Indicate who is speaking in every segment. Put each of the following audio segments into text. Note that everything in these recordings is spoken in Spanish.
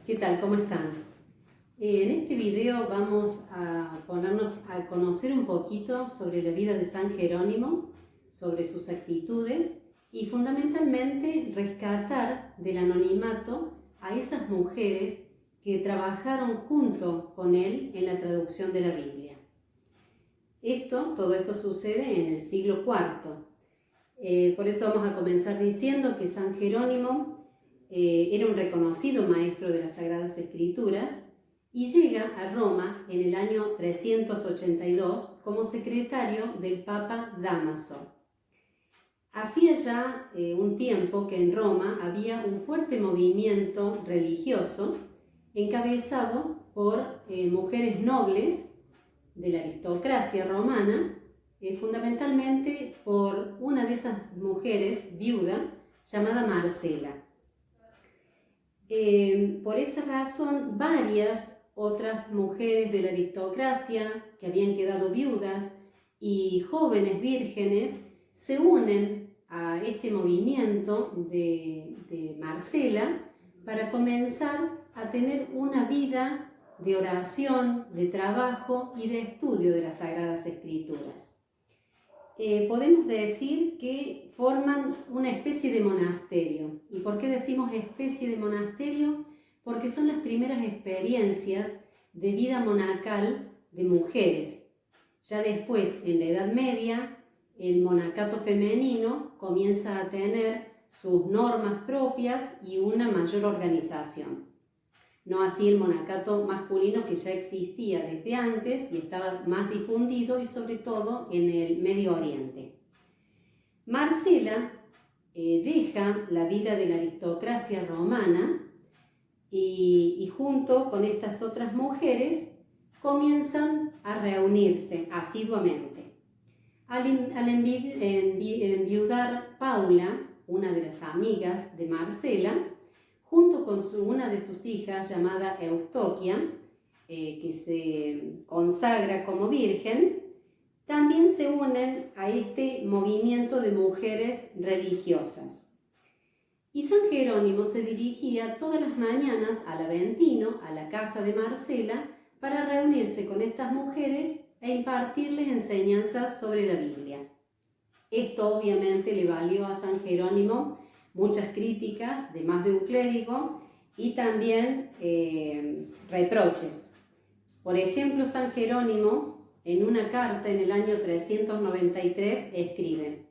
Speaker 1: ¿Qué tal? ¿Cómo están? En este video vamos a ponernos a conocer un poquito sobre la vida de San Jerónimo, sobre sus actitudes y fundamentalmente rescatar del anonimato a esas mujeres que trabajaron junto con él en la traducción de la Biblia. Todo esto sucede en el siglo IV. Por eso vamos a comenzar diciendo que San Jerónimo era un reconocido maestro de las Sagradas Escrituras y llega a Roma en el año 382 como secretario del Papa Dámaso. Hacía ya un tiempo que en Roma había un fuerte movimiento religioso encabezado por mujeres nobles de la aristocracia romana, fundamentalmente por una de esas mujeres, viuda, llamada Marcela. Por esa razón, varias otras mujeres de la aristocracia que habían quedado viudas y jóvenes vírgenes se unen a este movimiento de Marcela para comenzar a tener una vida de oración, de trabajo y de estudio de las Sagradas Escrituras. Podemos decir que forman una especie de monasterio. ¿Y por qué decimos especie de monasterio? Porque son las primeras experiencias de vida monacal de mujeres. Ya después, en la Edad Media, el monacato femenino comienza a tener sus normas propias y una mayor organización. No así el monacato masculino, que ya existía desde antes y estaba más difundido y sobre todo en el Medio Oriente. Marcela deja la vida de la aristocracia romana y junto con estas otras mujeres comienzan a reunirse asiduamente. Al enviudar Paula, una de las amigas de Marcela, junto con una de sus hijas llamada Eustoquia, que se consagra como virgen, también se unen a este movimiento de mujeres religiosas. Y San Jerónimo se dirigía todas las mañanas al Aventino, a la casa de Marcela, para reunirse con estas mujeres e impartirles enseñanzas sobre la Biblia. Esto obviamente le valió a San Jerónimo muchas críticas de más de un clérigo y también reproches. Por ejemplo, San Jerónimo, en una carta en el año 393, escribe: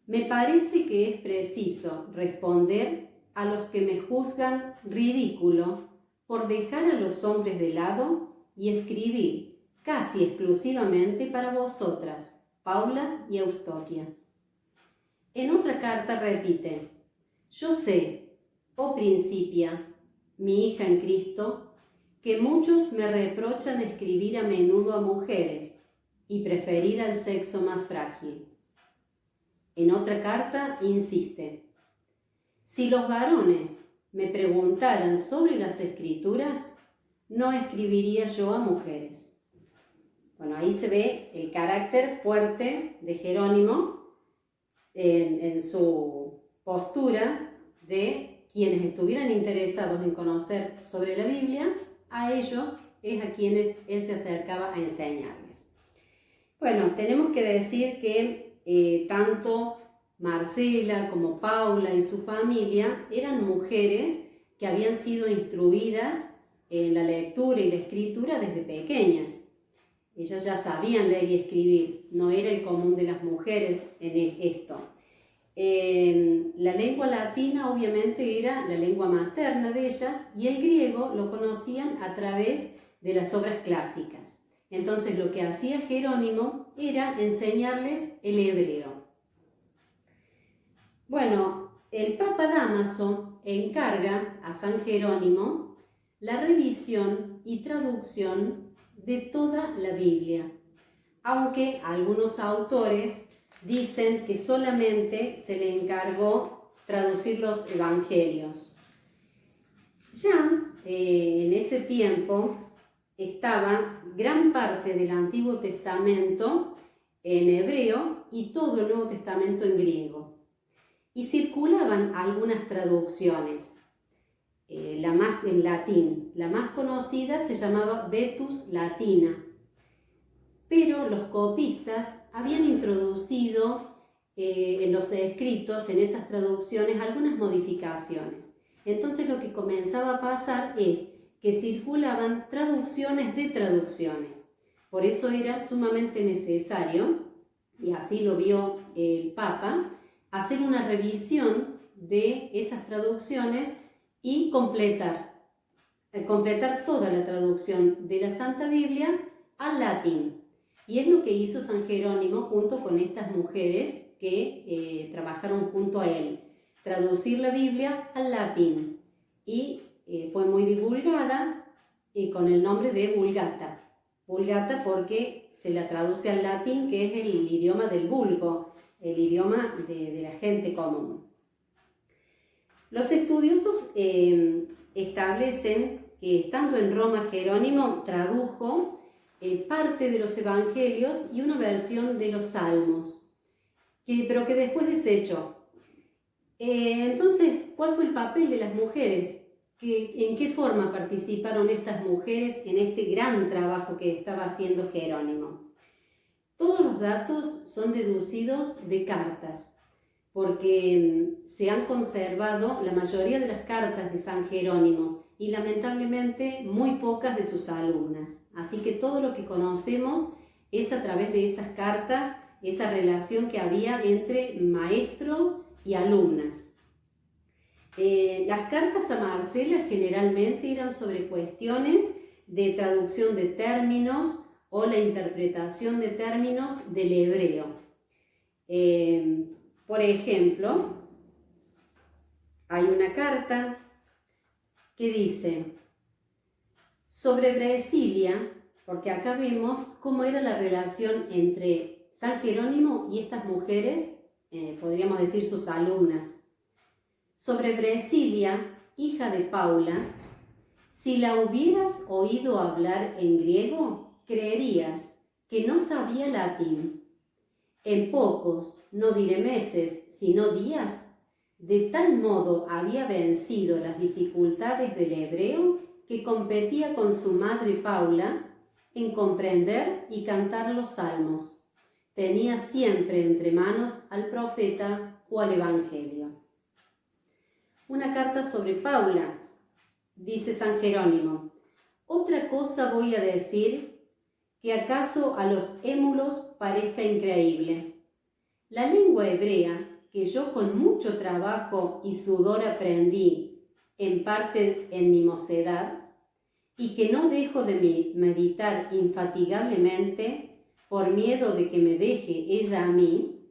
Speaker 1: «Me parece que es preciso responder a los que me juzgan ridículo por dejar a los hombres de lado y escribir casi exclusivamente para vosotras, Paula y Eustoquia». En otra carta repite: «Yo sé, oh Principia, mi hija en Cristo, que muchos me reprochan escribir a menudo a mujeres y preferir al sexo más frágil». En otra carta insiste: «Si los varones me preguntaran sobre las Escrituras, no escribiría yo a mujeres». Bueno, ahí se ve el carácter fuerte de Jerónimo en su postura de quienes estuvieran interesados en conocer sobre la Biblia, a ellos es a quienes él se acercaba a enseñarles. Bueno, tenemos que decir que tanto Marcela como Paula y su familia eran mujeres que habían sido instruidas en la lectura y la escritura desde pequeñas. Ellas ya sabían leer y escribir, no era el común de las mujeres en esto. La lengua latina obviamente era la lengua materna de ellas y el griego lo conocían a través de las obras clásicas. Entonces lo que hacía Jerónimo era enseñarles el hebreo. Bueno, el Papa Dámaso encarga a San Jerónimo la revisión y traducción de toda la Biblia, aunque algunos autores dicen que solamente se le encargó traducir los evangelios. Ya en ese tiempo estaba gran parte del Antiguo Testamento en hebreo y todo el Nuevo Testamento en griego. Y circulaban algunas traducciones. en latín. La más conocida se llamaba Vetus Latina, pero los copistas habían introducido en los escritos, en esas traducciones, algunas modificaciones. Entonces lo que comenzaba a pasar es que circulaban traducciones de traducciones. Por eso era sumamente necesario, y así lo vio el Papa, hacer una revisión de esas traducciones y completar toda la traducción de la Santa Biblia al latín. Y es lo que hizo San Jerónimo junto con estas mujeres que trabajaron junto a él, traducir la Biblia al latín. Y fue muy divulgada con el nombre de Vulgata. Vulgata porque se la traduce al latín, que es el idioma del vulgo, el idioma de la gente común. Los estudiosos establecen que estando en Roma Jerónimo tradujo parte de los evangelios y una versión de los salmos, pero que después desechó. Entonces, ¿cuál fue el papel de las mujeres? ¿En qué forma participaron estas mujeres en este gran trabajo que estaba haciendo Jerónimo? Todos los datos son deducidos de cartas, porque se han conservado la mayoría de las cartas de San Jerónimo y lamentablemente muy pocas de sus alumnas. Así que todo lo que conocemos es a través de esas cartas, esa relación que había entre maestro y alumnas. Las cartas a Marcela generalmente eran sobre cuestiones de traducción de términos o la interpretación de términos del hebreo. Por ejemplo, hay una carta que dice sobre Brasilia, porque acá vemos cómo era la relación entre San Jerónimo y estas mujeres, podríamos decir sus alumnas. Sobre Brasilia, hija de Paula, si la hubieras oído hablar en griego, creerías que no sabía latín. En pocos, no diré meses, sino días, de tal modo había vencido las dificultades del hebreo que competía con su madre Paula en comprender y cantar los salmos. Tenía siempre entre manos al profeta o al evangelio. Una carta sobre Paula, dice San Jerónimo. Otra cosa voy a decir que acaso a los émulos parezca increíble. La lengua hebrea, que yo con mucho trabajo y sudor aprendí, en parte en mi mocedad, y que no dejo de meditar infatigablemente por miedo de que me deje ella a mí,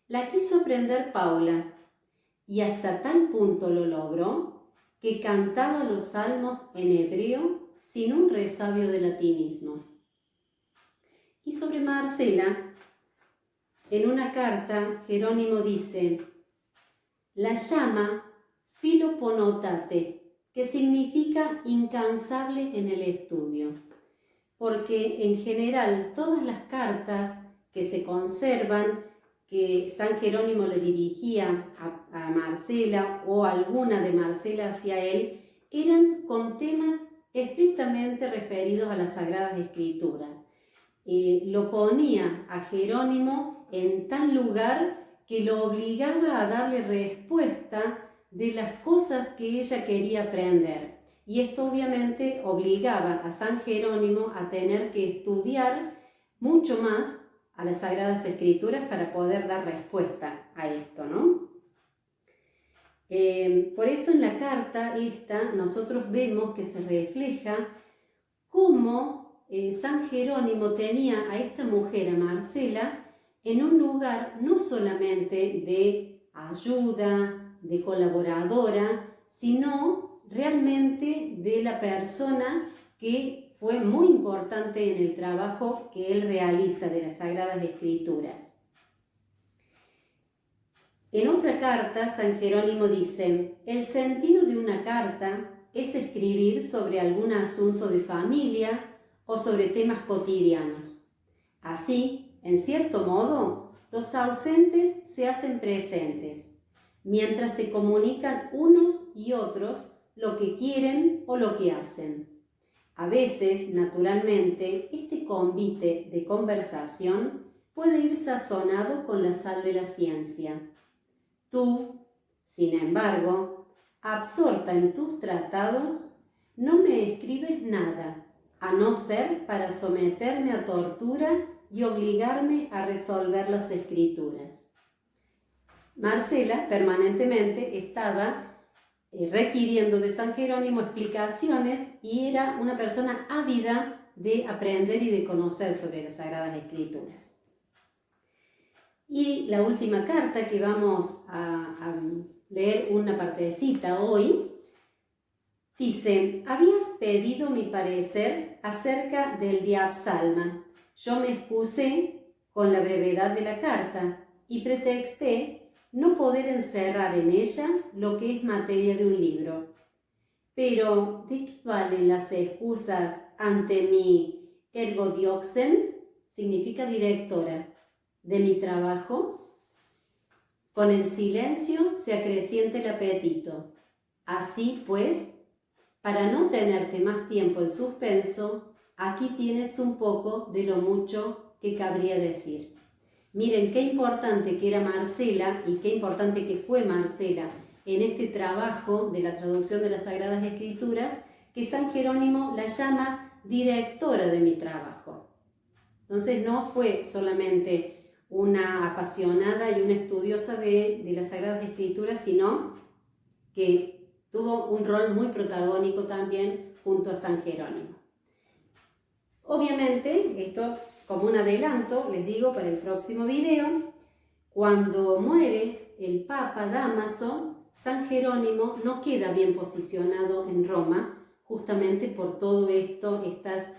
Speaker 1: la quiso aprender Paula, y hasta tal punto lo logró que cantaba los salmos en hebreo sin un resabio de latinismo. Y sobre Marcela, en una carta, Jerónimo dice, la llama Philoponotate, que significa incansable en el estudio, porque en general todas las cartas que se conservan, que San Jerónimo le dirigía a Marcela o alguna de Marcela hacia él, eran con temas estrictamente referidos a las Sagradas Escrituras. Lo ponía a Jerónimo en tal lugar que lo obligaba a darle respuesta de las cosas que ella quería aprender. Y esto obviamente obligaba a San Jerónimo a tener que estudiar mucho más a las Sagradas Escrituras para poder dar respuesta a esto, ¿no? Por eso en la carta esta nosotros vemos que se refleja cómo San Jerónimo tenía a esta mujer, a Marcela, en un lugar no solamente de ayuda, de colaboradora, sino realmente de la persona que fue muy importante en el trabajo que él realiza de las Sagradas Escrituras. En otra carta, San Jerónimo dice, el sentido de una carta es escribir sobre algún asunto de familia o sobre temas cotidianos. Así, en cierto modo, los ausentes se hacen presentes, mientras se comunican unos y otros lo que quieren o lo que hacen. A veces, naturalmente, este convite de conversación puede ir sazonado con la sal de la ciencia. Tú, sin embargo, absorta en tus tratados, no me escribes nada, a no ser para someterme a tortura y obligarme a resolver las escrituras. Marcela permanentemente estaba requiriendo de San Jerónimo explicaciones y era una persona ávida de aprender y de conocer sobre las Sagradas Escrituras. Y la última carta que vamos a leer una partecita hoy, dice: habías pedido mi parecer acerca del Diapsalma. Yo me excusé con la brevedad de la carta y pretexté no poder encerrar en ella lo que es materia de un libro. Pero, ¿de qué valen las excusas ante mi ergodioxen? Significa directora. ¿De mi trabajo? Con el silencio se acrecienta el apetito. Así pues, para no tenerte más tiempo en suspenso, aquí tienes un poco de lo mucho que cabría decir. Miren qué importante que era Marcela y qué importante que fue Marcela en este trabajo de la traducción de las Sagradas Escrituras, que San Jerónimo la llama directora de mi trabajo. Entonces no fue solamente una apasionada y una estudiosa de las Sagradas Escrituras, sino que tuvo un rol muy protagónico también junto a San Jerónimo. Obviamente, esto como un adelanto, les digo para el próximo video, cuando muere el Papa Dámaso, San Jerónimo no queda bien posicionado en Roma, justamente por todo esto, estas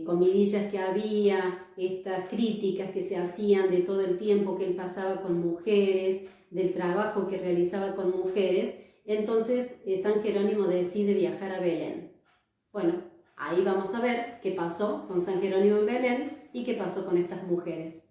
Speaker 1: comidillas que había, estas críticas que se hacían de todo el tiempo que él pasaba con mujeres, del trabajo que realizaba con mujeres. Entonces San Jerónimo decide viajar a Belén. Bueno, ahí vamos a ver qué pasó con San Jerónimo en Belén y qué pasó con estas mujeres.